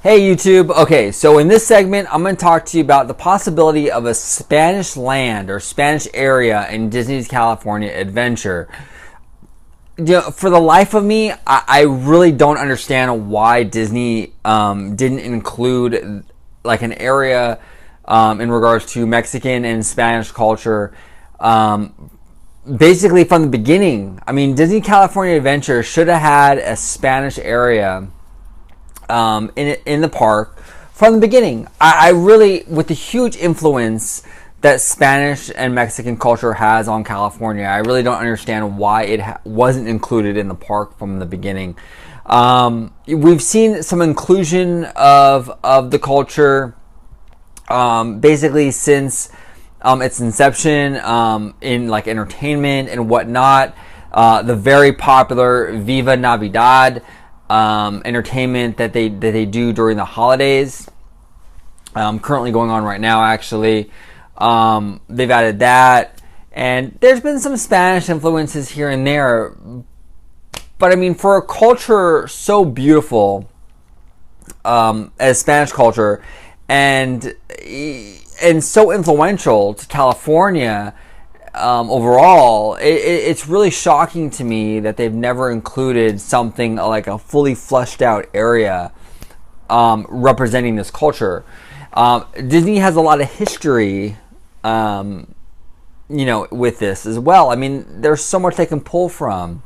Hey YouTube. Okay, so in this segment, I'm going to talk to you about the possibility of a Spanish land or Spanish area in Disney's California Adventure. For the life of me, I really don't understand why Disney didn't include like an area in regards to Mexican and Spanish culture. Basically, from the beginning, I mean, Disney California Adventure should have had a Spanish area in the park from the beginning. I really, with the huge influence that Spanish and Mexican culture has on California, I really don't understand why it wasn't included in the park from the beginning. We've seen some inclusion of the culture basically since its inception in like entertainment and whatnot. The very popular Viva Navidad entertainment that they do during the holidays, currently going on right now actually. They've added that, and there's been some Spanish influences here and there, but I mean, for a culture so beautiful as Spanish culture and so influential to California overall, it's really shocking to me that they've never included something like a fully fleshed out area representing this culture. Disney has a lot of history, with this as well. I mean, there's so much they can pull from.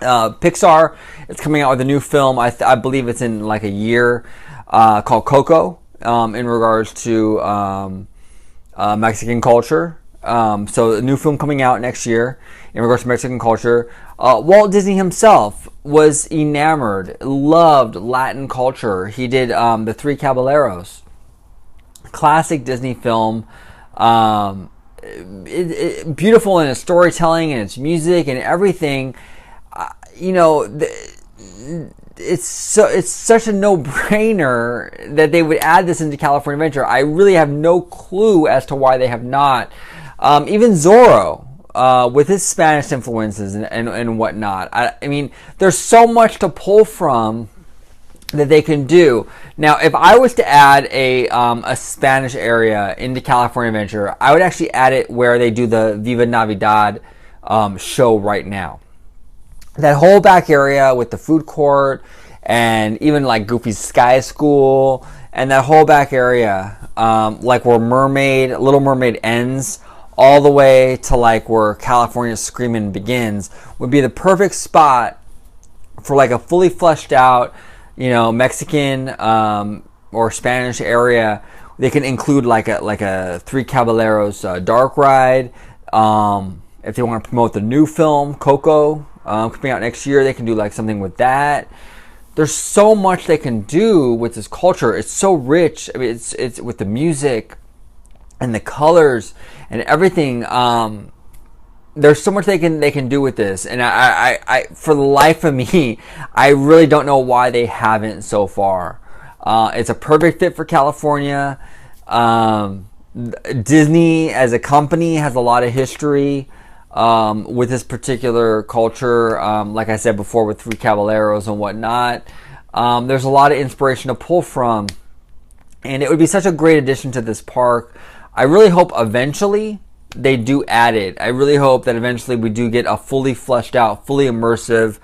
Pixar is coming out with a new film. I believe it's in like a year, called Coco, in regards to Mexican culture. So a new film coming out next year in regards to Mexican culture. Walt Disney himself was enamored, loved Latin culture. He did The Three Caballeros, classic Disney film. Beautiful in its storytelling and its music and everything. It's such a no-brainer that they would add this into California Adventure. I really have no clue as to why they have not. Even Zorro, with his Spanish influences and whatnot. I mean, there's so much to pull from that they can do. Now, if I was to add a Spanish area into California Adventure, I would actually add it where they do the Viva Navidad show right now. That whole back area with the food court and even like Goofy's Sky School and that whole back area, like where Little Mermaid ends, all the way to like where California Screamin' begins, would be the perfect spot for like a fully fleshed out, Mexican or Spanish area. They can include like a Three Caballeros dark ride. If they want to promote the new film Coco coming out next year, they can do like something with that. There's so much they can do with this culture. It's so rich. I mean, it's with the music and the colors and everything. There's so much they can do with this, and I for the life of me, I really don't know why they haven't so far. It's a perfect fit for California. Disney as a company has a lot of history with this particular culture. Like I said before, with Three Caballeros and whatnot, there's a lot of inspiration to pull from, and it would be such a great addition to this park. I really hope eventually they do add it. I really hope that eventually we do get a fully fleshed out, fully immersive,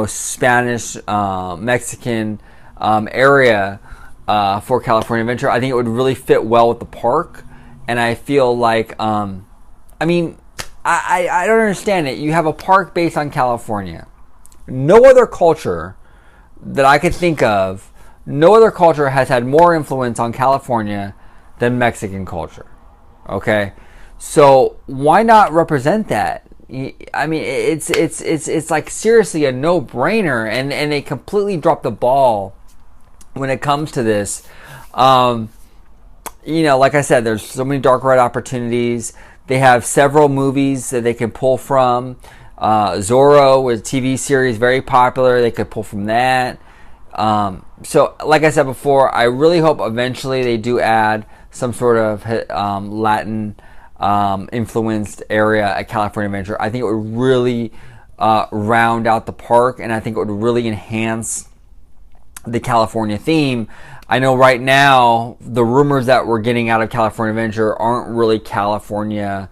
Spanish, Mexican area for California Adventure. I think it would really fit well with the park, and I feel like, I don't understand it. You have a park based on California. No other culture that I could think of, no other culture has had more influence on California than Mexican culture. Okay? So why not represent that? I mean, it's like seriously a no-brainer, and they completely dropped the ball when it comes to this. Like I said, there's so many dark ride opportunities. They have several movies that they can pull from. Zorro was a TV series, very popular. They could pull from that. So, like I said before, I really hope eventually they do add some sort of Latin influenced area at California Adventure. I think it would really round out the park, and I think it would really enhance the California theme. I know right now the rumors that we're getting out of California Adventure aren't really California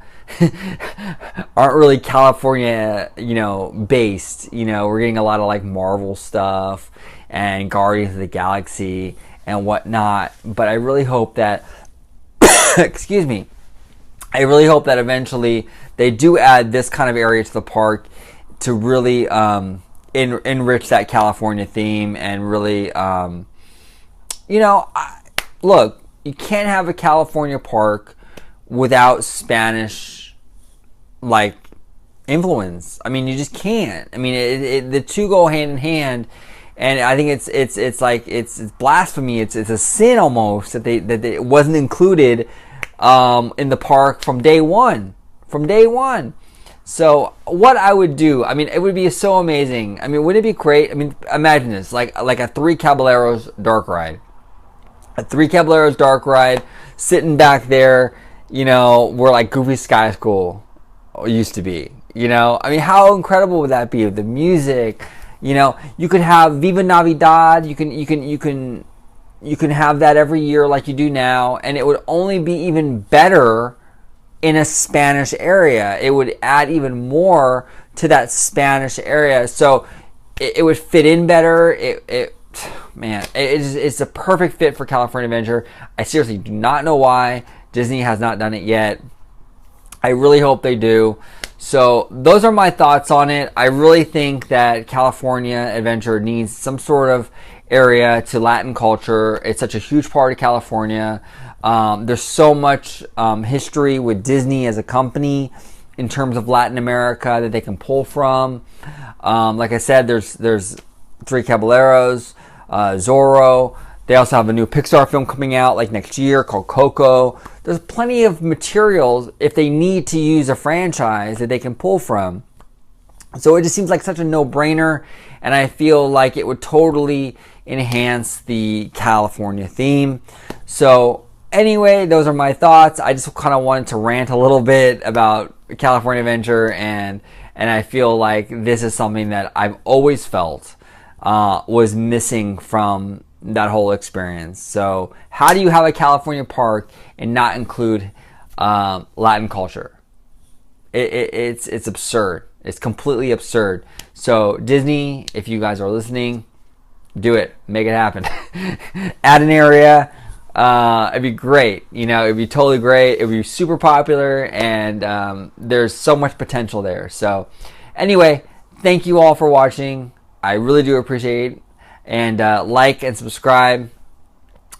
based. We're getting a lot of like Marvel stuff and Guardians of the Galaxy and whatnot. But I really hope that excuse me. I really hope that eventually they do add this kind of area to the park to really enrich that California theme and really, look, you can't have a California park without Spanish, like, influence. I mean, you just can't. I mean, the two go hand in hand, and I think it's blasphemy. It's a sin almost that it wasn't included in the park from day one. So what I would do, I mean, it would be so amazing. I mean, wouldn't it be great? I mean, imagine this, like a Three Caballeros dark ride. A Three Caballeros dark ride, sitting back there, where like Goofy Sky School used to be. I mean, how incredible would that be? The music, you could have Viva Navidad. You can have that every year like you do now, and it would only be even better in a Spanish area. It would add even more to that Spanish area, so it would fit in better. It's a perfect fit for California Adventure. I seriously do not know why Disney has not done it yet. I really hope they do. So those are my thoughts on it. I really think that California Adventure needs some sort of area to Latin culture. It's such a huge part of California. There's so much history with Disney as a company in terms of Latin America that they can pull from. Like I said, there's Three Caballeros, Zorro. They also have a new Pixar film coming out like next year called Coco. There's plenty of materials if they need to use a franchise that they can pull from. So it just seems like such a no-brainer, and I feel like it would totally enhance the California theme. So anyway, those are my thoughts. I just kind of wanted to rant a little bit about California Adventure, and I feel like this is something that I've always felt was missing from that whole experience. So how do you have a California park and not include Latin culture? It's absurd. It's completely absurd. So Disney, if you guys are listening, do it. Make it happen. Add an area. It'd be great. It'd be totally great. It'd be super popular, and there's so much potential there. So anyway, thank you all for watching. I really do appreciate it. And like and subscribe.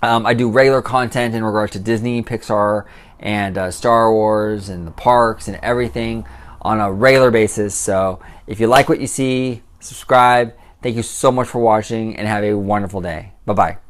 I do regular content in regards to Disney, Pixar, and Star Wars, and the parks, and everything on a regular basis. So if you like what you see, subscribe. Thank you so much for watching, and have a wonderful day. Bye-bye.